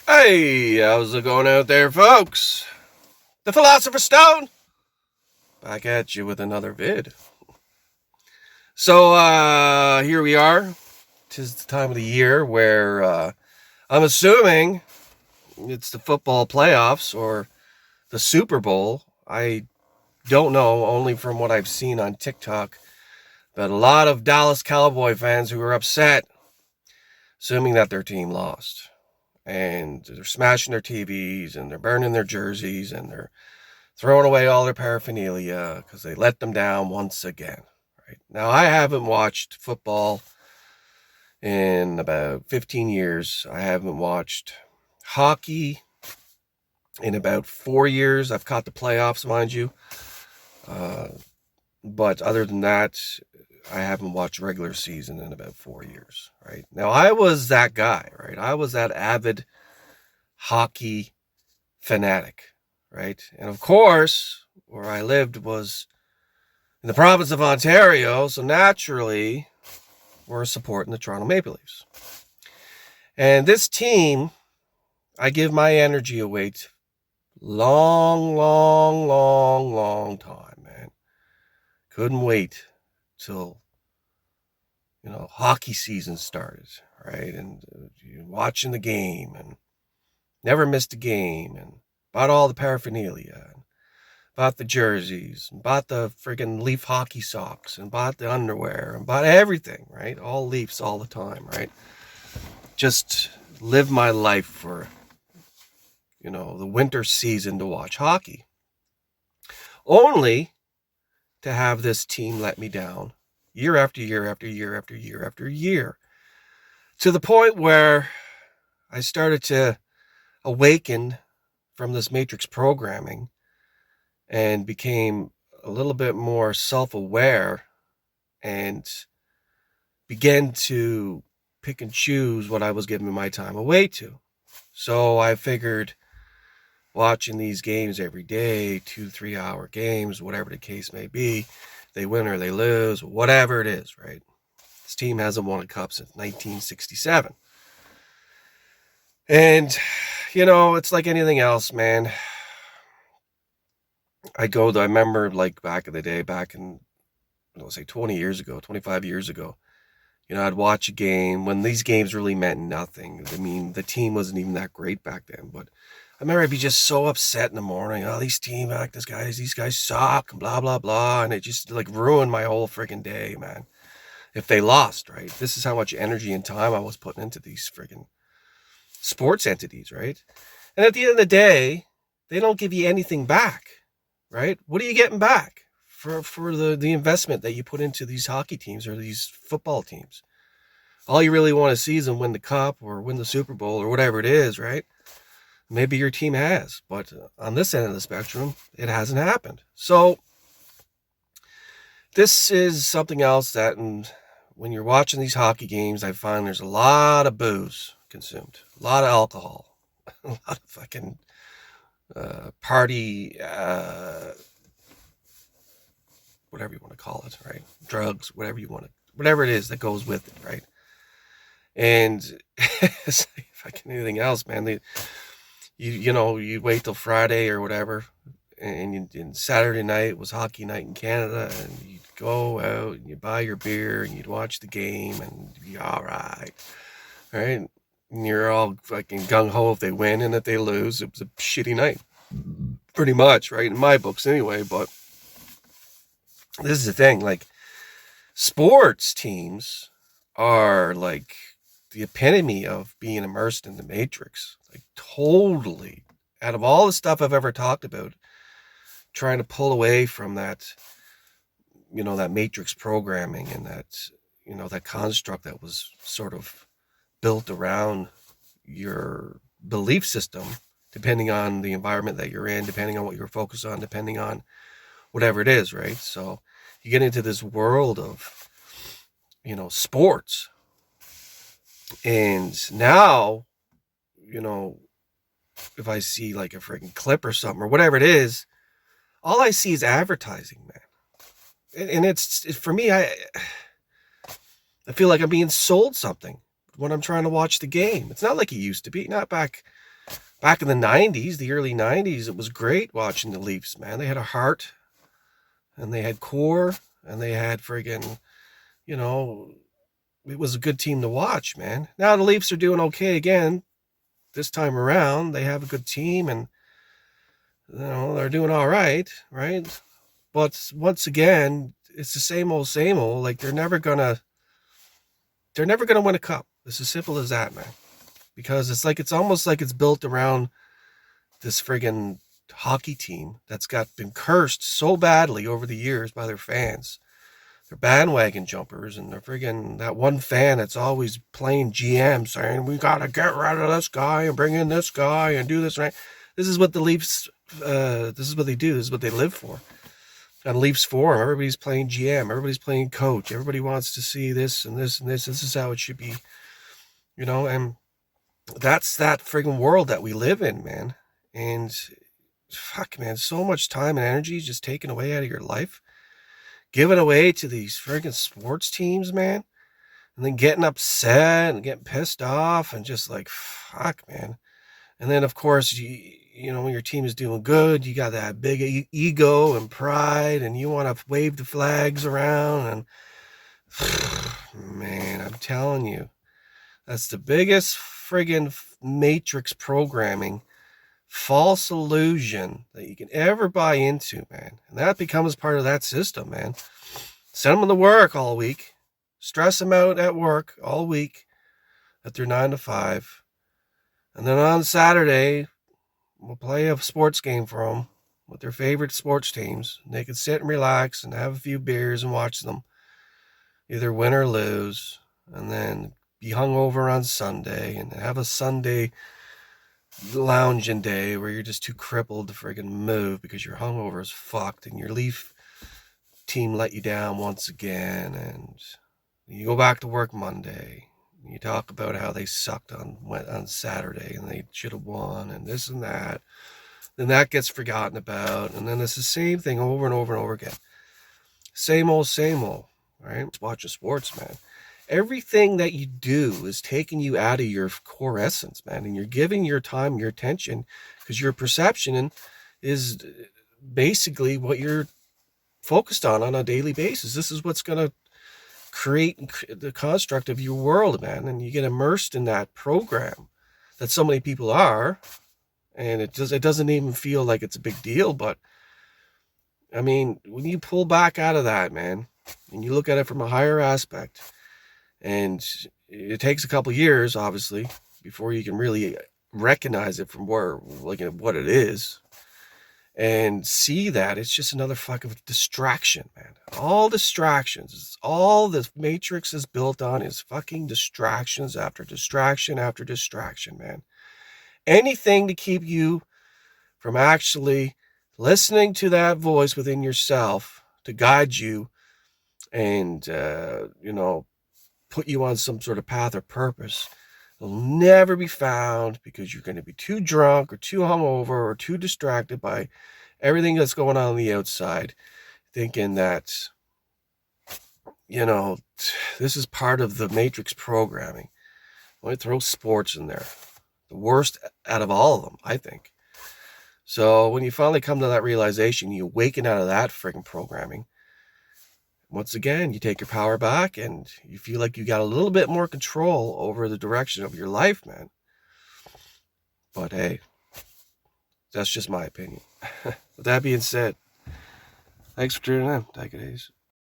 Hey, how's it going out there, folks? The Philosopher's Stone back at you with another vid. So, here we are. Tis the time of the year where I'm assuming it's the football playoffs or the Super Bowl. I don't know, only from what I've seen on TikTok, but a lot of Dallas Cowboy fans who are upset, assuming that their team lost. And they're smashing their TVs and they're burning their jerseys and they're throwing away all their paraphernalia because they let them down once again. Right now, I haven't watched football in about 15 years. I haven't watched hockey in about 4 years. I've caught the playoffs, mind you. Uh, but other than that, I haven't watched regular season in about 4 years. Right now, I was that guy. Right, I was that avid hockey fanatic. Right, and of course, where I lived was in the province of Ontario, so naturally, we're supporting the Toronto Maple Leafs. And this team, I give my energy away to long, long, long, long time, man. Couldn't wait till, hockey season started, right? And watching the game and never missed a game and bought all the paraphernalia and bought the jerseys, and bought the friggin' Leaf hockey socks, and bought the underwear, and bought everything, right? All Leafs all the time, right? Just live my life for, the winter season to watch hockey. Only to have this team let me down year after year after year after year after year. To the point where I started to awaken from this matrix programming and became a little bit more self-aware and began to pick and choose what I was giving my time away to. So I figured watching these games every day, 2-3 hour games, whatever the case may be, they win or they lose, whatever it is, right? This team hasn't won a cup since 1967. And, it's like anything else, man. I remember like back in the day, back in, say 20 years ago, 25 years ago, I'd watch a game when these games really meant nothing. I mean, the team wasn't even that great back then, but I remember I'd be just so upset in the morning. Oh, these guys suck, and blah, blah, blah. And it just like ruined my whole freaking day, man. If they lost, right? This is how much energy and time I was putting into these freaking sports entities, right? And at the end of the day, they don't give you anything back, right? What are you getting back for the investment that you put into these hockey teams or these football teams? All you really want to see is them win the cup or win the Super Bowl or whatever it is, right? Maybe your team has, but on this end of the spectrum, it hasn't happened. So this is something else that when you're watching these hockey games, I find there's a lot of booze consumed, a lot of alcohol, a lot of fucking party, whatever you want to call it, right? Drugs, whatever it is that goes with it, right? And it's like fucking anything else, man. You wait till Friday or whatever, and Saturday night was hockey night in Canada, and you'd go out and you buy your beer and you'd watch the game and you'd be all right? And you're all fucking gung-ho if they win, and if they lose, it was a shitty night. Pretty much, right? In my books anyway, but this is the thing, like, sports teams are like the epitome of being immersed in the matrix. Like, totally, out of all the stuff I've ever talked about, trying to pull away from that, that matrix programming and that, that construct that was sort of built around your belief system, depending on the environment that you're in, depending on what you're focused on, depending on whatever it is, right? So you get into this world of, sports. And now, if I see like a freaking clip or something or whatever it is, all I see is advertising, man. And it's for me, I feel like I'm being sold something when I'm trying to watch the game. It's not like it used to be. Not back back in the 90s, the early 90s, it was great watching the Leafs, man. They had a heart, and they had core, and they had friggin', you know, it was a good team to watch, man. Now the Leafs are doing okay again this time around. They have a good team, and they're doing all right, right? But once again, it's the same old, same old. Like they're never gonna win a cup. It's as simple as that, man. Because it's almost like it's built around this friggin' hockey team that's been cursed so badly over the years by their fans. They're bandwagon jumpers, and they're friggin' that one fan that's always playing GM saying, we got to get rid of this guy and bring in this guy and do this, right? This is what the Leafs, this is what they do. This is what they live for. On Leafs Forum, everybody's playing GM. Everybody's playing coach. Everybody wants to see this and this and this. This is how it should be, and that's that friggin' world that we live in, man. And fuck, man, so much time and energy is just taken away out of your life. Given away to these friggin' sports teams, man. And then getting upset and getting pissed off and just like, fuck, man. And then, of course, when your team is doing good, you got that big ego and pride, and you want to wave the flags around. And man, I'm telling you, that's the biggest friggin' matrix programming, false illusion that you can ever buy into, man. And that becomes part of that system, man. Send them to work all week. Stress them out at work all week at their 9 to 5. And then on Saturday, we'll play a sports game for them with their favorite sports teams. And they can sit and relax and have a few beers and watch them either win or lose. And then be hungover on Sunday and have a Sunday lounging day where you're just too crippled to friggin' move because your hungover is fucked and your Leaf team let you down once again. And you go back to work Monday. You talk about how they sucked on Saturday and they should have won and this and that. Then that gets forgotten about. And then it's the same thing over and over and over again. Same old, right? Just watching sports, man. Everything that you do is taking you out of your core essence, man. And you're giving your time, your attention, because your perception is basically what you're focused on a daily basis. This is what's going to create the construct of your world, man. And you get immersed in that program that so many people are. And it doesn't even feel like it's a big deal. But I mean, when you pull back out of that, man, and you look at it from a higher aspect, and it takes a couple years, obviously, before you can really recognize it from what it is, and see that it's just another fucking distraction, man. All distractions. It's all this matrix is built on is fucking distractions after distraction after distraction, man. Anything to keep you from actually listening to that voice within yourself to guide you and, put you on some sort of path or purpose. It'll never be found because you're going to be too drunk or too hungover or too distracted by everything that's going on the outside, thinking that, this is part of the matrix programming. Let me throw sports in there. The worst out of all of them, I think. So when you finally come to that realization, you awaken out of that freaking programming. Once again, you take your power back and you feel like you got a little bit more control over the direction of your life, man. But hey, that's just my opinion. With that being said, thanks for tuning in. Take it easy.